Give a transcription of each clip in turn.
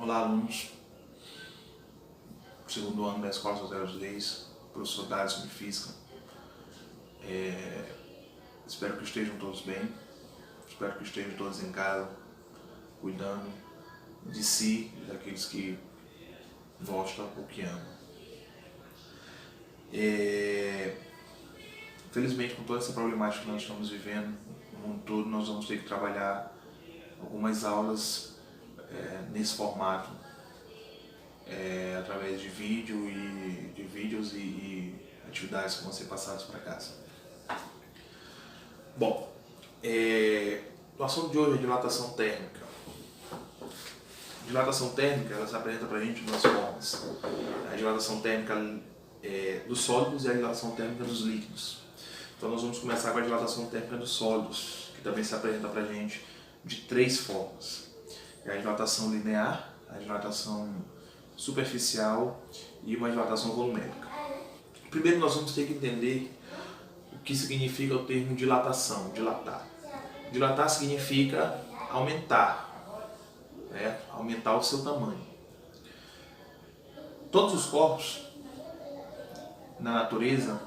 Olá, alunos, segundo ano da Escola Social de Leis, professor Dárcio de Física. Espero que estejam todos bem, espero que estejam todos em casa, cuidando de si e daqueles que gostam ou que amam. Infelizmente, com toda essa problemática que nós estamos vivendo no mundo todo, nós vamos ter que trabalhar algumas aulas nesse formato, através de vídeos e atividades que vão ser passadas para casa. Bom, o assunto de hoje é dilatação térmica. Dilatação térmica, ela se apresenta para a gente de duas formas. A dilatação térmica dos sólidos e a dilatação térmica dos líquidos. Então nós vamos começar com a dilatação térmica dos sólidos, que também se apresenta para a gente de três formas. É a dilatação linear, a dilatação superficial e uma dilatação volumérica. Primeiro nós vamos ter que entender o que significa o termo dilatação, dilatar. Dilatar significa aumentar, aumentar o seu tamanho. Todos os corpos na natureza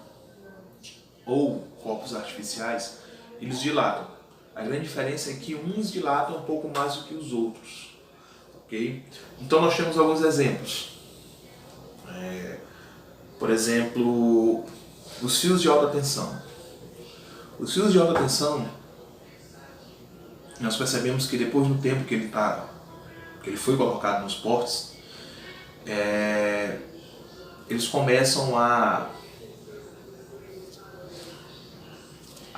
ou corpos artificiais, eles dilatam. A grande diferença é que uns dilatam um pouco mais do que os outros. Okay? Então nós temos alguns exemplos. Por exemplo, os fios de alta tensão. Os fios de alta tensão, nós percebemos que depois do tempo que ele foi colocado nos portos, eles começam a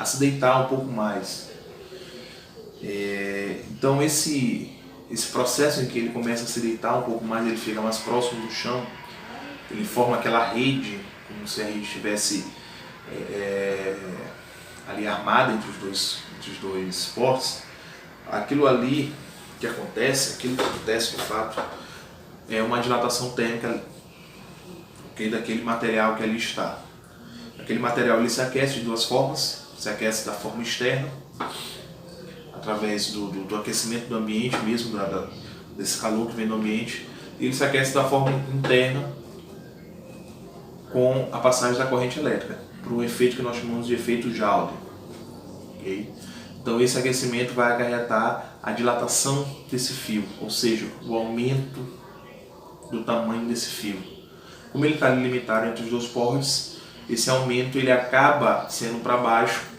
se deitar um pouco mais. Então esse processo em que ele começa a se deitar um pouco mais, ele fica mais próximo do chão, ele forma aquela rede, como se a rede estivesse ali armada entre os dois portos. Aquilo que acontece de fato, é uma dilatação térmica daquele material que ali está. Aquele material ele se aquece de duas formas. Se aquece da forma externa, através do aquecimento do ambiente mesmo, desse calor que vem do ambiente, e ele se aquece da forma interna com a passagem da corrente elétrica, para um efeito que nós chamamos de efeito Joule. Okay? Então esse aquecimento vai acarretar a dilatação desse fio, ou seja, o aumento do tamanho desse fio. Como ele está limitado entre os dois portos, esse aumento ele acaba sendo para baixo,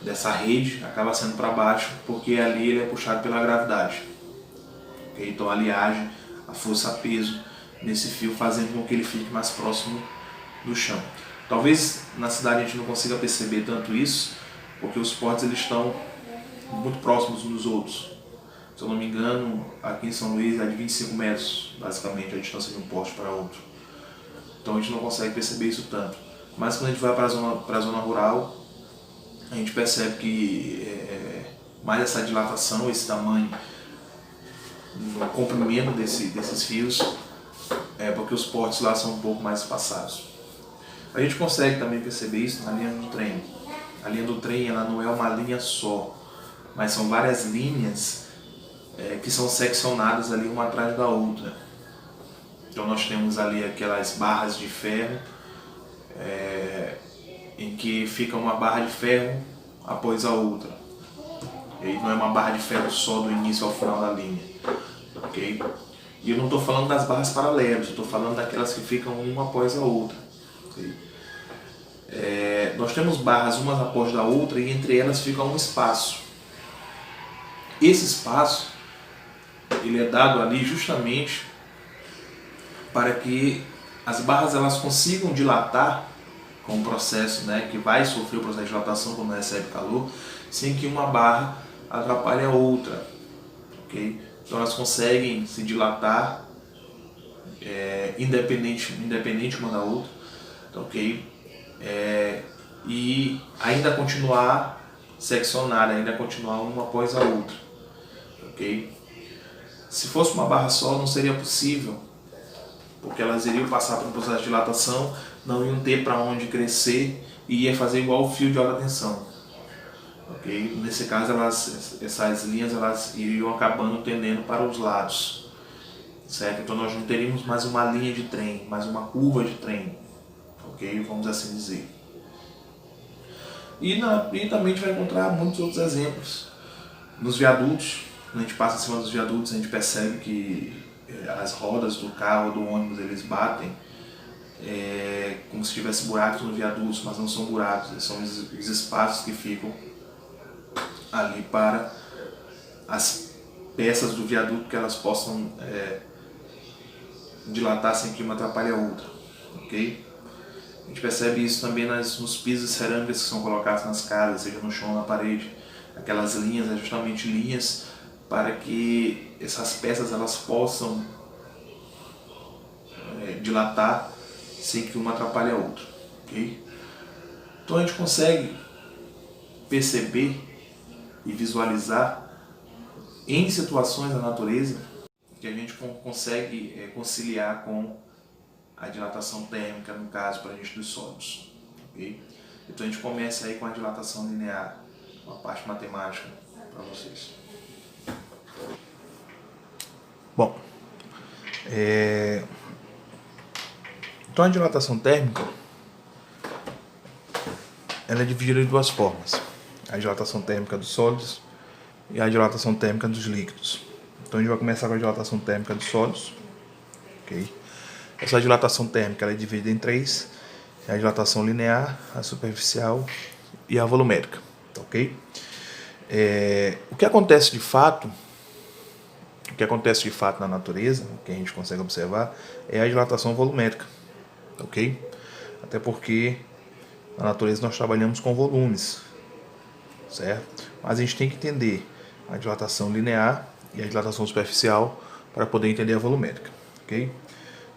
dessa rede, acaba sendo para baixo, porque ali ele é puxado pela gravidade. Okay? Então ali age a força-peso nesse fio, fazendo com que ele fique mais próximo do chão. Talvez na cidade a gente não consiga perceber tanto isso, porque os portos eles estão muito próximos uns dos outros. Se eu não me engano, aqui em São Luís é de 25 metros, basicamente, a distância de um porto para outro. Então a gente não consegue perceber isso tanto. Mas quando a gente vai para a zona rural, a gente percebe que mais essa dilatação, esse tamanho, no comprimento desses fios, porque os portos lá são um pouco mais espaçados. A gente consegue também perceber isso na linha do trem. A linha do trem ela não é uma linha só, mas são várias linhas que são seccionadas ali uma atrás da outra. Então nós temos ali aquelas barras de ferro, em que fica uma barra de ferro após a outra. E não é uma barra de ferro só do início ao final da linha. Okay? E eu não estou falando das barras paralelas, eu estou falando daquelas que ficam uma após a outra. Okay? Nós temos barras umas após a outra e entre elas fica um espaço. Esse espaço ele é dado ali justamente para que as barras elas consigam dilatar com o processo, que vai sofrer o processo de dilatação quando recebe calor, sem que uma barra atrapalhe a outra. Okay? Então elas conseguem se dilatar independente uma da outra, okay? E ainda continuar seccionada, ainda continuar uma após a outra. Okay? Se fosse uma barra só não seria possível, porque elas iriam passar por um processo de dilatação, não iam ter para onde crescer e ia fazer igual o fio de alta tensão. ok? Nesse caso, essas linhas elas iriam acabando tendendo para os lados, certo? Então nós não teríamos mais uma linha de trem, mais uma curva de trem, ok? Vamos assim dizer. E também a gente vai encontrar muitos outros exemplos. Nos viadutos, quando a gente passa em cima dos viadutos, a gente percebe que as rodas do carro ou do ônibus eles batem como se tivesse buracos no viaduto, mas não são buracos, são os espaços que ficam ali para as peças do viaduto que elas possam dilatar sem que uma atrapalhe a outra, ok? A gente percebe isso também nos pisos cerâmicos que são colocados nas casas, seja no chão ou na parede. Aquelas linhas, justamente linhas para que essas peças elas possam dilatar sem que uma atrapalhe a outra, ok? Então a gente consegue perceber e visualizar em situações da natureza que a gente consegue conciliar com a dilatação térmica, no caso, para a gente dos sólidos, ok? Então a gente começa aí com a dilatação linear, uma parte matemática para vocês. Bom, então a dilatação térmica ela é dividida em duas formas: a dilatação térmica dos sólidos e a dilatação térmica dos líquidos. Então a gente vai começar com a dilatação térmica dos sólidos, ok? Essa dilatação térmica ela é dividida em três: a dilatação linear, a superficial e a volumérica, ok? O que acontece de fato na natureza, o que a gente consegue observar, é a dilatação volumérica, ok? Até porque na natureza nós trabalhamos com volumes, certo? Mas a gente tem que entender a dilatação linear e a dilatação superficial para poder entender a volumérica, ok?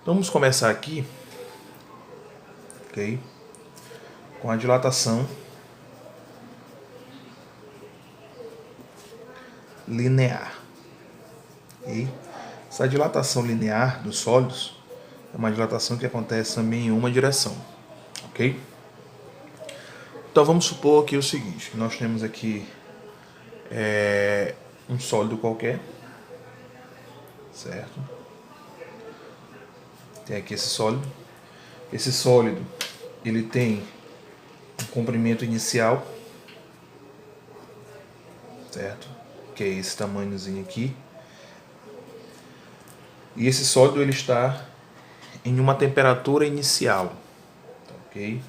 Então vamos começar aqui, ok? Com a dilatação linear. Okay? Essa dilatação linear dos sólidos é uma dilatação que acontece também em uma direção, ok? Então vamos supor aqui o seguinte: nós temos aqui um sólido qualquer, certo? Tem aqui esse sólido. Esse sólido ele tem um comprimento inicial, certo? Que é esse tamanhozinho aqui. E esse sólido ele está em uma temperatura inicial, ok?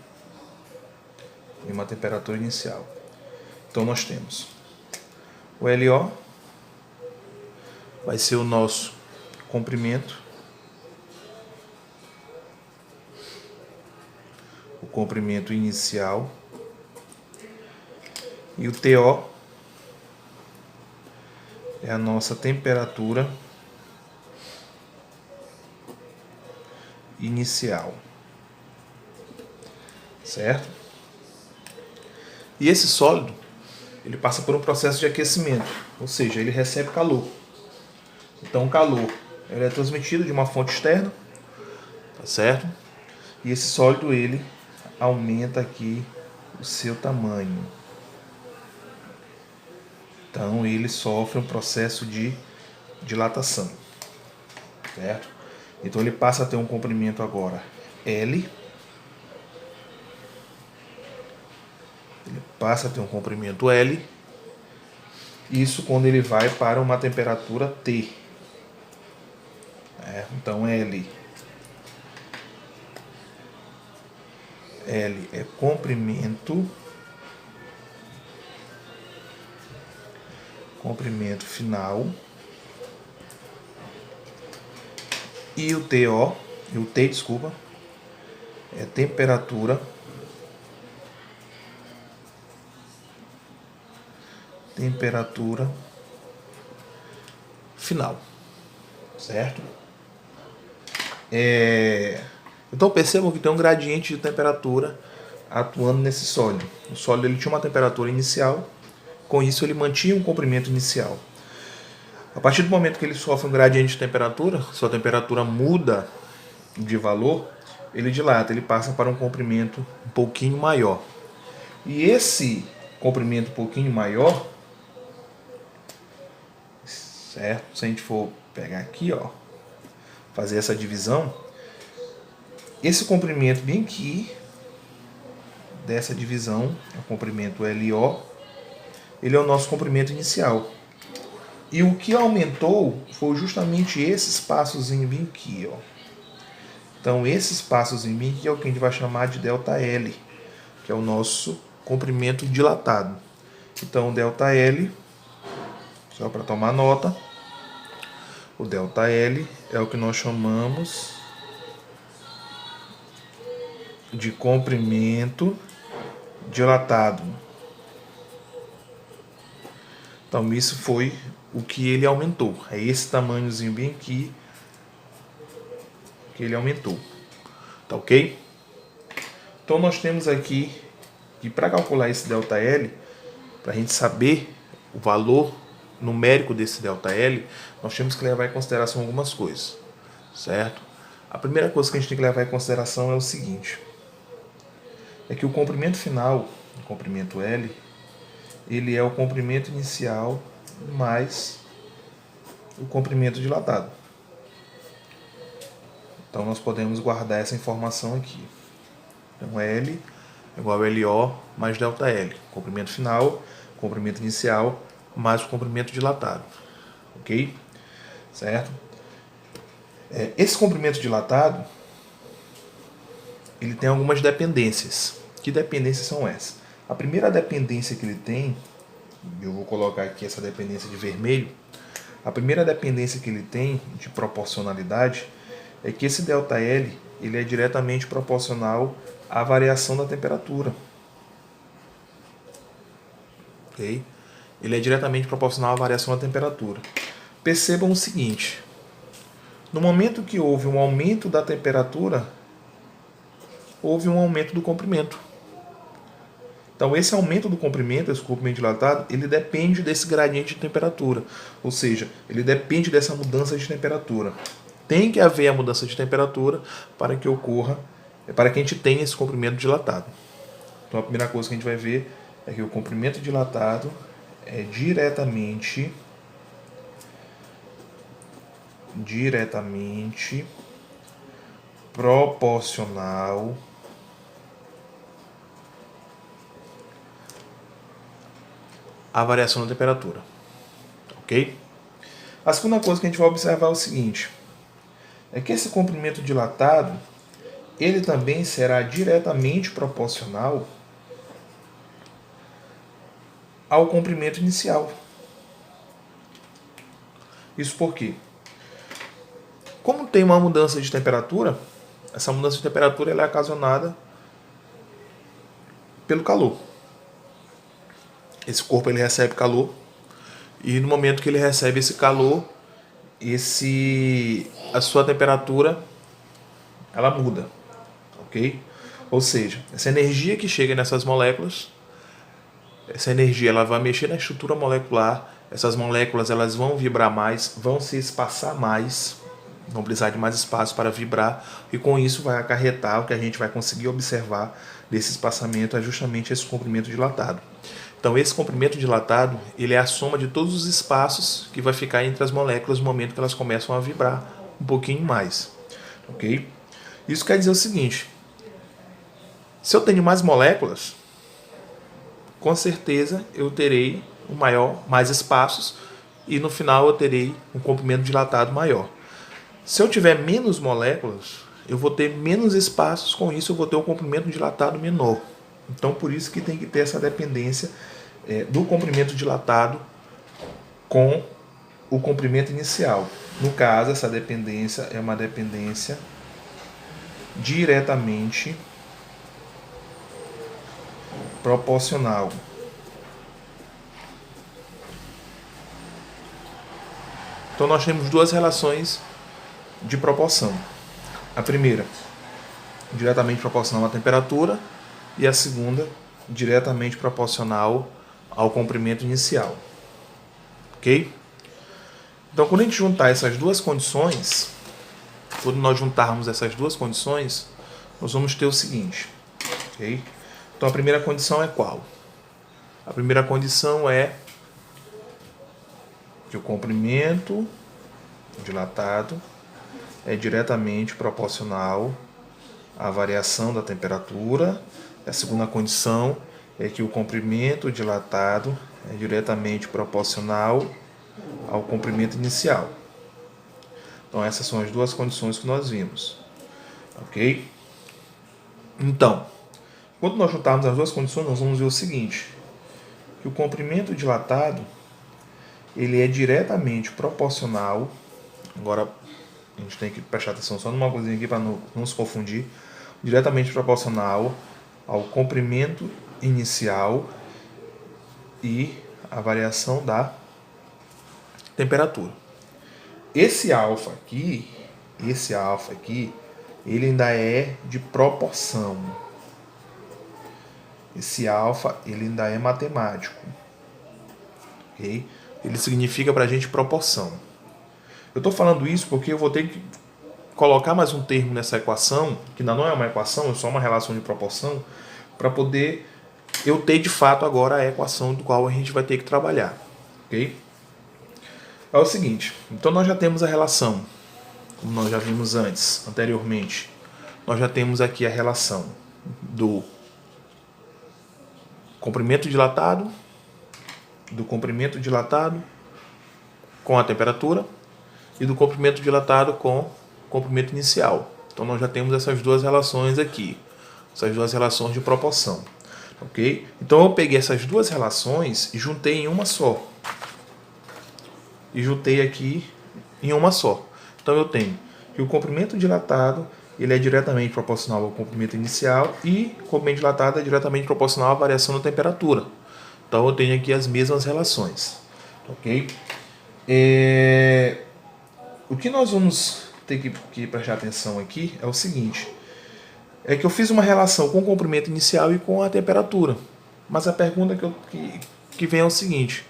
Em uma temperatura inicial. Então nós temos o LO, vai ser o nosso comprimento, o comprimento inicial, e o TO é a nossa temperatura inicial, certo? E esse sólido ele passa por um processo de aquecimento, ou seja, ele recebe calor. Então o calor ele é transmitido de uma fonte externa, tá certo? E esse sólido ele aumenta aqui o seu tamanho. Então ele sofre um processo de dilatação, certo? Então ele passa a ter um comprimento agora L. Ele passa a ter um comprimento L. Isso quando ele vai para uma temperatura T. Então L é comprimento final, e o T, é temperatura final, certo? Então percebam que tem um gradiente de temperatura atuando nesse sólido. O sólido ele tinha uma temperatura inicial, com isso ele mantinha um comprimento inicial. A partir do momento que ele sofre um gradiente de temperatura, sua temperatura muda de valor, ele dilata, ele passa para um comprimento um pouquinho maior. E esse comprimento um pouquinho maior, certo? Se a gente for pegar aqui, ó, fazer essa divisão, esse comprimento bem aqui, dessa divisão, é o comprimento LO, ele é o nosso comprimento inicial. E o que aumentou foi justamente esse espaçozinho bem aqui, ó. Então esse espaçozinho bem aqui é o que a gente vai chamar de ΔL, que é o nosso comprimento dilatado. Então o ΔL, só para tomar nota, o ΔL é o que nós chamamos de comprimento dilatado. Então isso foi o que ele aumentou. É esse tamanhozinho bem aqui que ele aumentou. Tá ok? Então nós temos aqui que para calcular esse ΔL, para a gente saber o valor numérico desse ΔL, nós temos que levar em consideração algumas coisas, certo? A primeira coisa que a gente tem que levar em consideração é o seguinte, é que o comprimento final, o comprimento L, ele é o comprimento inicial mais o comprimento dilatado. Então nós podemos guardar essa informação aqui. Então L é igual a LO mais ΔL, comprimento final, comprimento inicial mais o comprimento dilatado, ok? Certo? Esse comprimento dilatado, ele tem algumas dependências. Que dependências são essas? A primeira dependência que ele tem, eu vou colocar aqui essa dependência de vermelho, a primeira dependência que ele tem de proporcionalidade é que esse ΔL ele é diretamente proporcional à variação da temperatura. Ok? Ele é diretamente proporcional à variação da temperatura. Percebam o seguinte, no momento que houve um aumento da temperatura, houve um aumento do comprimento. Então esse aumento do comprimento, esse comprimento dilatado, ele depende desse gradiente de temperatura. Ou seja, ele depende dessa mudança de temperatura. Tem que haver a mudança de temperatura para que ocorra, para que a gente tenha esse comprimento dilatado. Então a primeira coisa que a gente vai ver é que o comprimento dilatado é diretamente proporcional à variação da temperatura. Ok? A segunda coisa que a gente vai observar é o seguinte, é que esse comprimento dilatado, ele também será diretamente proporcional ao comprimento inicial. Isso por quê? Como tem uma mudança de temperatura, essa mudança de temperatura ela é ocasionada pelo calor. Esse corpo ele recebe calor e no momento que ele recebe esse calor, a sua temperatura ela muda, ok? Ou seja, essa energia que chega nessas moléculas, essa energia ela vai mexer na estrutura molecular, essas moléculas elas vão vibrar mais, vão se espaçar mais, vão precisar de mais espaço para vibrar, e com isso vai acarretar o que a gente vai conseguir observar desse espaçamento é justamente esse comprimento dilatado. Então esse comprimento dilatado ele é a soma de todos os espaços que vai ficar entre as moléculas no momento que elas começam a vibrar um pouquinho mais, ok? Isso quer dizer o seguinte, se eu tenho mais moléculas, com certeza eu terei mais espaços e no final eu terei um comprimento dilatado maior. Se eu tiver menos moléculas, eu vou ter menos espaços, com isso eu vou ter um comprimento dilatado menor. Então por isso que tem que ter essa dependência do comprimento dilatado com o comprimento inicial. No caso, essa dependência é uma dependência diretamente proporcional. Então nós temos duas relações de proporção. A primeira, diretamente proporcional à temperatura, e a segunda, diretamente proporcional ao comprimento inicial. Ok? Então, quando a gente juntar essas duas condições, quando nós juntarmos essas duas condições, nós vamos ter o seguinte. Ok? Então, a primeira condição é qual? A primeira condição é que o comprimento dilatado é diretamente proporcional à variação da temperatura. A segunda condição é que o comprimento dilatado é diretamente proporcional ao comprimento inicial. Então essas são as duas condições que nós vimos. Ok? Então, quando nós juntarmos as duas condições, nós vamos ver o seguinte, que o comprimento dilatado ele é diretamente proporcional. Agora a gente tem que prestar atenção só numa coisinha aqui para não se confundir. Diretamente proporcional ao comprimento inicial e a variação da temperatura. Esse alfa aqui, ele ainda é de proporção. Esse alfa, ele ainda é matemático. Ok? Ele significa para a gente proporção. Eu estou falando isso porque eu vou ter que colocar mais um termo nessa equação, que ainda não é uma equação, é só uma relação de proporção, para poder eu ter de fato agora a equação do qual a gente vai ter que trabalhar. Ok? É o seguinte, então nós já temos a relação, como nós já vimos anteriormente, nós já temos aqui a relação do comprimento dilatado com a temperatura e do comprimento dilatado com o comprimento inicial. Então nós já temos essas duas relações aqui, essas duas relações de proporção. Ok? Então eu peguei essas duas relações e juntei em uma só. E juntei aqui em uma só. Então eu tenho que o comprimento dilatado ele é diretamente proporcional ao comprimento inicial e o comprimento dilatado é diretamente proporcional à variação da temperatura. Então eu tenho aqui as mesmas relações. Ok? O que nós vamos ter que prestar atenção aqui é o seguinte. É que eu fiz uma relação com o comprimento inicial e com a temperatura. Mas a pergunta que vem é o seguinte.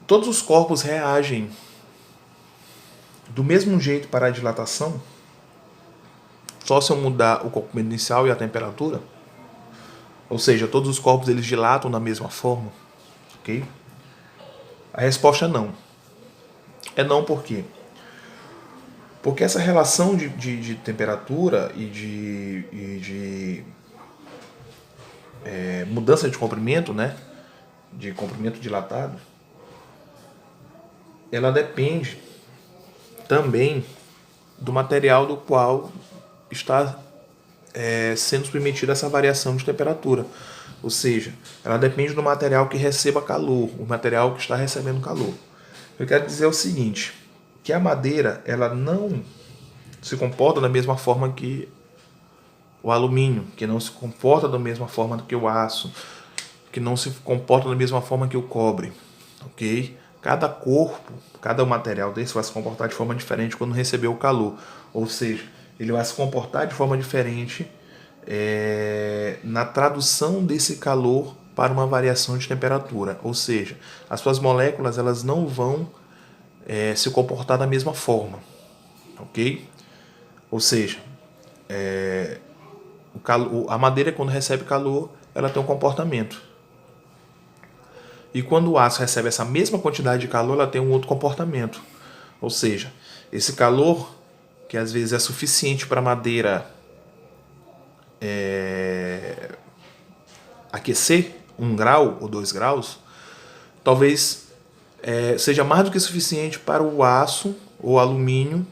Todos os corpos reagem do mesmo jeito para a dilatação? Só se eu mudar o comprimento inicial e a temperatura? Ou seja, todos os corpos eles dilatam da mesma forma? Ok? A resposta é não. É não por quê? Porque essa relação de temperatura e de mudança de comprimento, né? De comprimento dilatado, ela depende também do material do qual está sendo submetida essa variação de temperatura. Ou seja, ela depende do material que receba calor, o material que está recebendo calor. Eu quero dizer o seguinte, que a madeira ela não se comporta da mesma forma que o alumínio, que não se comporta da mesma forma do que o aço, que não se comporta da mesma forma que o cobre, ok? Cada corpo, cada material desse vai se comportar de forma diferente quando receber o calor, ou seja, ele vai se comportar de forma diferente na tradução desse calor para uma variação de temperatura, ou seja, as suas moléculas elas não vão se comportar da mesma forma, ok? Ou seja, a madeira quando recebe calor ela tem um comportamento. E quando o aço recebe essa mesma quantidade de calor, ela tem um outro comportamento. Ou seja, esse calor, que às vezes é suficiente para a madeira aquecer 1 grau ou 2 graus, talvez seja mais do que suficiente para o aço ou alumínio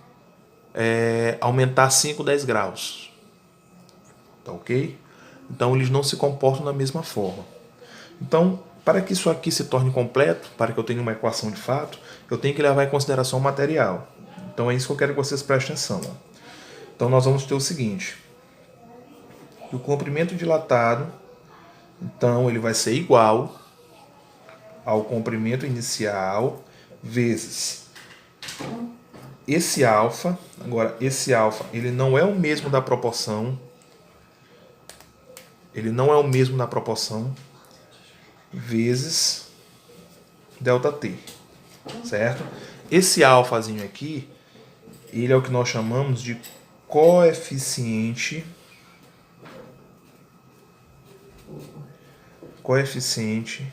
aumentar 5, 10 graus. Tá ok? Então eles não se comportam da mesma forma. Então, para que isso aqui se torne completo, para que eu tenha uma equação de fato, eu tenho que levar em consideração o material. Então é isso que eu quero que vocês prestem atenção. Então nós vamos ter o seguinte. O comprimento dilatado, então ele vai ser igual ao comprimento inicial vezes esse alfa. Agora, esse alfa ele não é o mesmo da proporção. Ele não é o mesmo da proporção vezes ΔT, certo? Esse alfazinho aqui, ele é o que nós chamamos de coeficiente coeficiente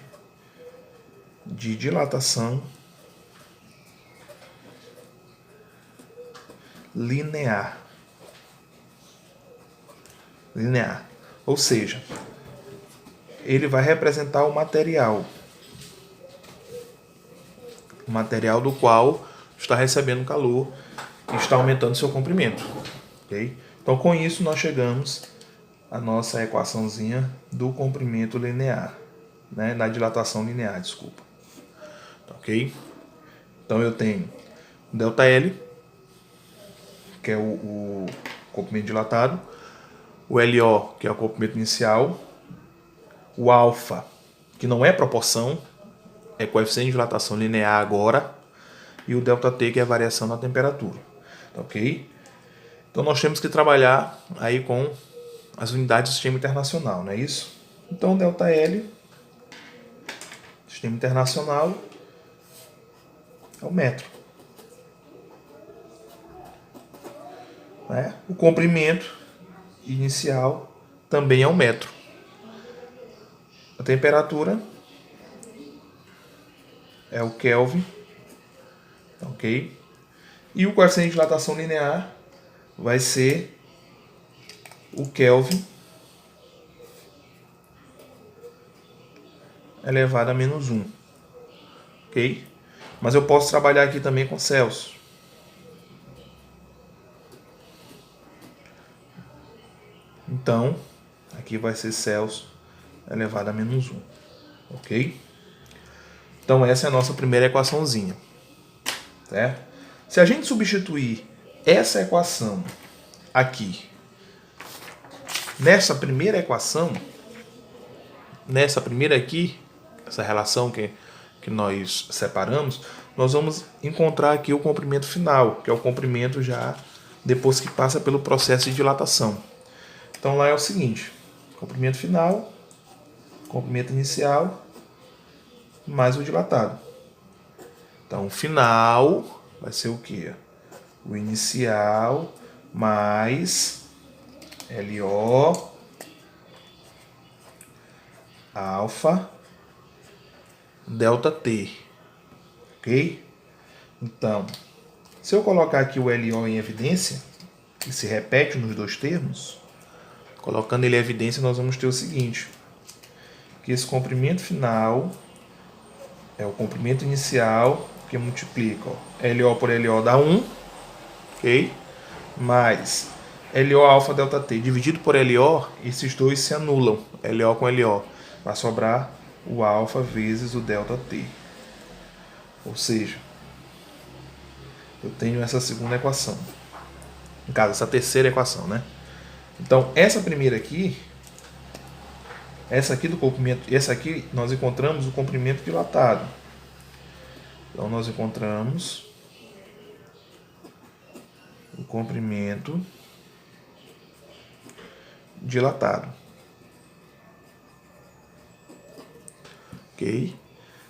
de dilatação linear. Ou seja, ele vai representar o material do qual está recebendo calor e está aumentando seu comprimento. Okay? Então, com isso, nós chegamos à nossa equaçãozinha do comprimento linear, né? Da dilatação linear, desculpa. Ok? Então, eu tenho ΔL, que é o comprimento dilatado, o LO, que é o comprimento inicial, o alfa, que não é proporção, é coeficiente de dilatação linear agora, e o ΔT, que é a variação da temperatura. Ok? Então nós temos que trabalhar aí com as unidades do sistema internacional, não é isso? Então ΔL, sistema internacional, é o metro. Né? O comprimento inicial também é um metro. A temperatura é o Kelvin, ok? E o coeficiente de dilatação linear vai ser o Kelvin elevado a menos 1, ok? Mas eu posso trabalhar aqui também com Celsius. Então, aqui vai ser Celsius elevado a menos 1, ok? Então essa é a nossa primeira equaçãozinha, certo? Se a gente substituir essa equação aqui nessa primeira equação, nessa primeira aqui, essa relação que nós separamos, nós vamos encontrar aqui o comprimento final, que é o comprimento já depois que passa pelo processo de dilatação. Então lá é o seguinte, comprimento final, comprimento inicial, mais o dilatado. Então, o final vai ser o quê? O inicial mais LO alfa ΔT. Ok? Então, se eu colocar aqui o LO em evidência, que se repete nos dois termos, colocando ele em evidência, nós vamos ter o seguinte, que esse comprimento final é o comprimento inicial que multiplica LO por LO dá 1, ok? Mais LO alfa ΔT dividido por LO, esses dois se anulam, LO com LO. Vai sobrar o alfa vezes o ΔT. Ou seja, eu tenho essa segunda equação. No caso, essa terceira equação, né? Então, essa primeira aqui, essa aqui do comprimento, essa aqui nós encontramos o comprimento dilatado. Então, nós encontramos o comprimento dilatado. Ok?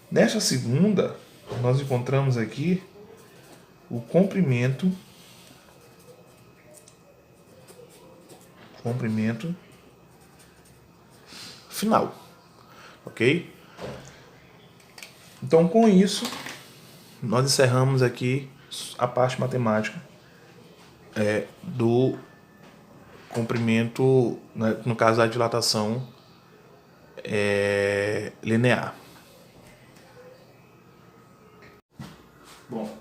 Nesta segunda, nós encontramos aqui o comprimento final. Ok? Então, com isso, nós encerramos aqui a parte matemática do comprimento, né, no caso da dilatação linear. Bom,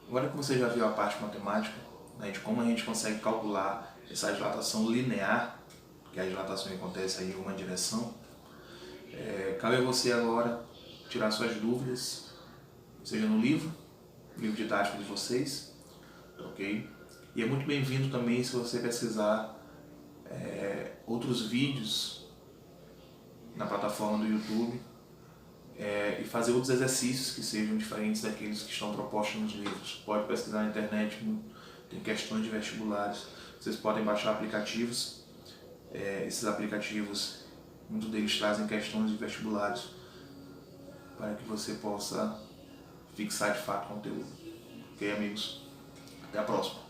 agora que você já viu a parte matemática, né, de como a gente consegue calcular essa dilatação linear, porque a dilatação acontece aí em uma direção, cabe a você agora tirar suas dúvidas, seja no livro didático de vocês, ok? E é muito bem-vindo também se você pesquisar outros vídeos na plataforma do YouTube e fazer outros exercícios que sejam diferentes daqueles que estão propostos nos livros. Pode pesquisar na internet, tem questões de vestibulares, vocês podem baixar aplicativos, esses aplicativos, muitos deles trazem questões de vestibulares para que você possa fixar de fato o conteúdo. Ok, amigos? Até a próxima.